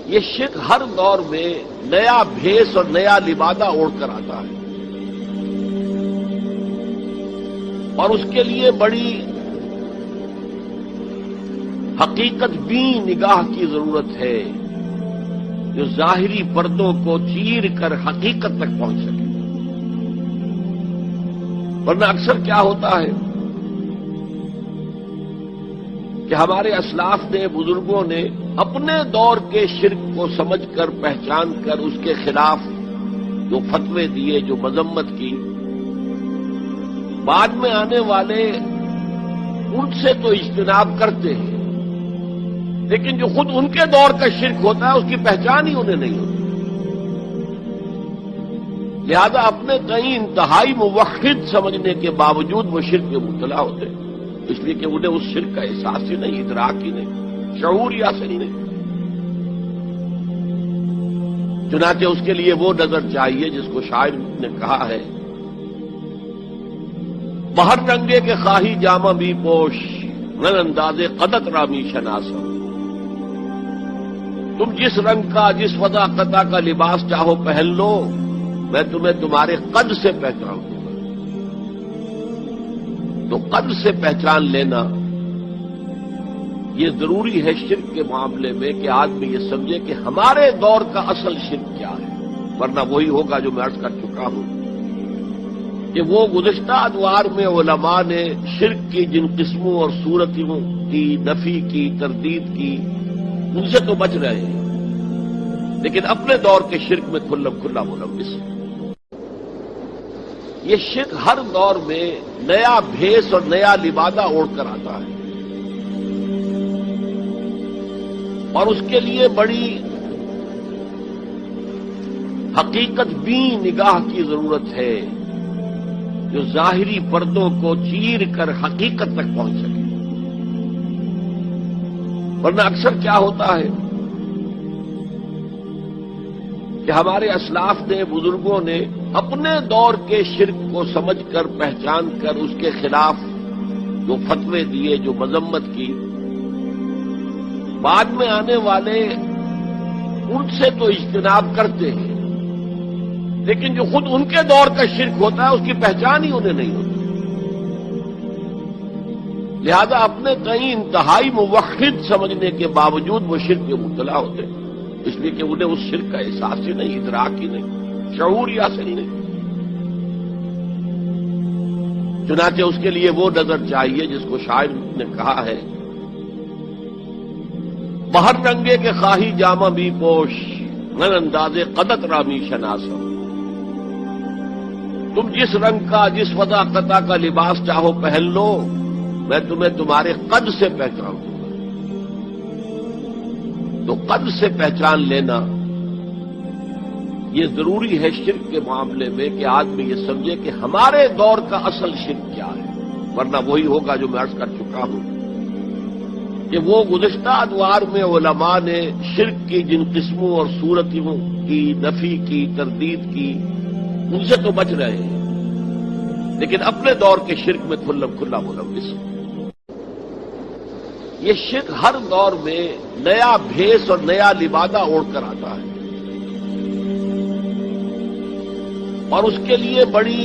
یہ شرک ہر دور میں نیا بھیس اور نیا لبادہ اوڑھ کر آتا ہے، اور اس کے لیے بڑی حقیقت بین نگاہ کی ضرورت ہے جو ظاہری پردوں کو چیر کر حقیقت تک پہنچ سکے۔ ورنہ اکثر کیا ہوتا ہے کہ ہمارے اسلاف نے، بزرگوں نے اپنے دور کے شرک کو سمجھ کر، پہچان کر اس کے خلاف جو فتوے دیے، جو مذمت کی، بعد میں آنے والے ان سے تو اجتناب کرتے ہیں، لیکن جو خود ان کے دور کا شرک ہوتا ہے اس کی پہچان ہی انہیں نہیں ہوتی۔ لہذا اپنے کئی انتہائی موحد سمجھنے کے باوجود وہ شرک میں مبتلا ہوتے ہیں، اس لیے کہ انہیں اس شرک کا احساس ہی نہیں، ادراک ہی نہیں، شعور ہی حاصل ہی نہیں۔ چنانچہ اس کے لیے وہ نظر چاہیے جس کو شاعر نے کہا ہے، بہر رنگے کے خواہی جامہ بھی پوش، رن اندازے قدت رامی شناسم۔ تم جس رنگ کا، جس وضاقتہ کا لباس چاہو پہن لو، میں تمہیں تمہارے قد سے پہچان دوں گا۔ تو قد سے پہچان لینا یہ ضروری ہے شرک کے معاملے میں کہ آدمی یہ سمجھے کہ ہمارے دور کا اصل شرک کیا ہے، ورنہ وہی ہوگا جو میں عرض کر چکا ہوں کہ وہ گزشتہ ادوار میں علماء نے شرک کی جن قسموں اور صورتوں کی نفی کی، تردید کی، ان سے تو بچ رہے ہیں، لیکن اپنے دور کے شرک میں کھلم کھلا ملوث ہے۔ یہ شرک ہر دور میں نیا بھیس اور نیا لبادہ اوڑھ کر آتا ہے، اور اس کے لیے بڑی حقیقت بین نگاہ کی ضرورت ہے جو ظاہری پردوں کو چیر کر حقیقت تک پہنچ سکے۔ ورنہ اکثر کیا ہوتا ہے کہ ہمارے اسلاف نے، بزرگوں نے اپنے دور کے شرک کو سمجھ کر، پہچان کر اس کے خلاف جو فتوے دیے، جو مذمت کی، بعد میں آنے والے ان سے تو اجتناب کرتے ہیں، لیکن جو خود ان کے دور کا شرک ہوتا ہے اس کی پہچان ہی انہیں نہیں ہوتی۔ لہذا اپنے کئی انتہائی موحد سمجھنے کے باوجود وہ شرک میں مبتلا ہوتے ہیں، اس لیے کہ انہیں اس شرک کا احساس ہی نہیں، ادراک ہی نہیں، شعور ہی حاصل ہی نہیں۔ چنانچہ اس کے لیے وہ نظر چاہیے جس کو شاعر نے کہا ہے، بہر رنگے کے خواہی جامہ بھی پوش، رن اندازے قدت رامی شناسم۔ تم جس رنگ کا، جس وضاقتہ کا لباس چاہو پہن لو، میں تمہیں تمہارے قد سے پہچان دوں گا۔ تو قد سے پہچان لینا یہ ضروری ہے شرک کے معاملے میں کہ آدمی یہ سمجھے کہ ہمارے دور کا اصل شرک کیا ہے، ورنہ وہی ہوگا جو میں عرض کر چکا ہوں کہ وہ گزشتہ ادوار میں علماء نے شرک کی جن قسموں اور صورتوں کی نفی کی، تردید کی، ان سے تو بچ رہے ہیں، لیکن اپنے دور کے شرک میں کھلم کھلا ملوث ہے۔ یہ شرک ہر دور میں نیا بھیس اور نیا لبادہ اوڑھ کر آتا ہے، اور اس کے لیے بڑی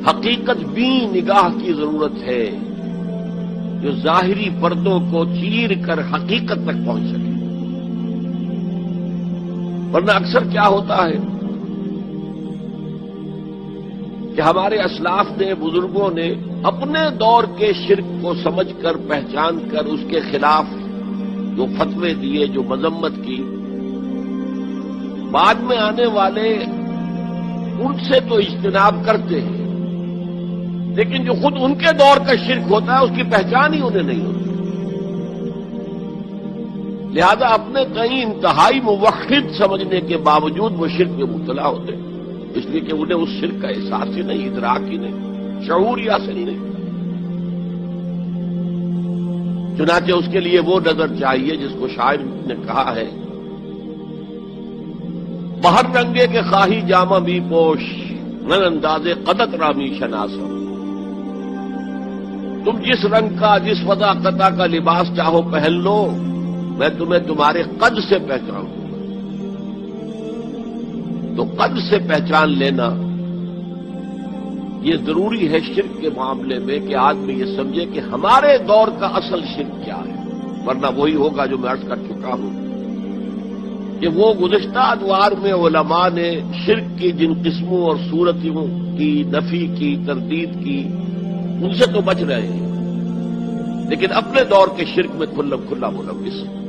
حقیقت بین نگاہ کی ضرورت ہے جو ظاہری پردوں کو چیر کر حقیقت تک پہنچ سکے۔ ورنہ اکثر کیا ہوتا ہے کہ ہمارے اسلاف نے، بزرگوں نے اپنے دور کے شرک کو سمجھ کر، پہچان کر اس کے خلاف جو فتوے دیے، جو مذمت کی، بعد میں آنے والے ان سے تو اجتناب کرتے ہیں، لیکن جو خود ان کے دور کا شرک ہوتا ہے اس کی پہچان ہی انہیں نہیں ہوتی۔ لہذا اپنے کئی انتہائی موحد سمجھنے کے باوجود وہ شرک میں مبتلا ہوتے ہیں، اس لیے کہ انہیں اس شرک کا احساس ہی نہیں، ادراک ہی نہیں، شعور ہی حاصل ہی نہیں۔ چنانچہ اس کے لیے وہ نظر چاہیے جس کو شاعر نے کہا ہے، بہر رنگے کے خواہی جامہ بھی پوش، رن اندازے قدت رامی شناسم۔ تم جس رنگ کا، جس وضاقتہ کا لباس چاہو پہن لو، میں تمہیں تمہارے قد سے پہچانوں گا۔ تو قد سے پہچان لینا یہ ضروری ہے شرک کے معاملے میں کہ آدمی یہ سمجھے کہ ہمارے دور کا اصل شرک کیا ہے، ورنہ وہی ہوگا جو میں عرض کر چکا ہوں کہ وہ گزشتہ ادوار میں علماء نے شرک کی جن قسموں اور صورتوں کی نفی کی، تردید کی، ان سے تو بچ رہے ہیں، لیکن اپنے دور کے شرک میں کھلا ملوث ہیں۔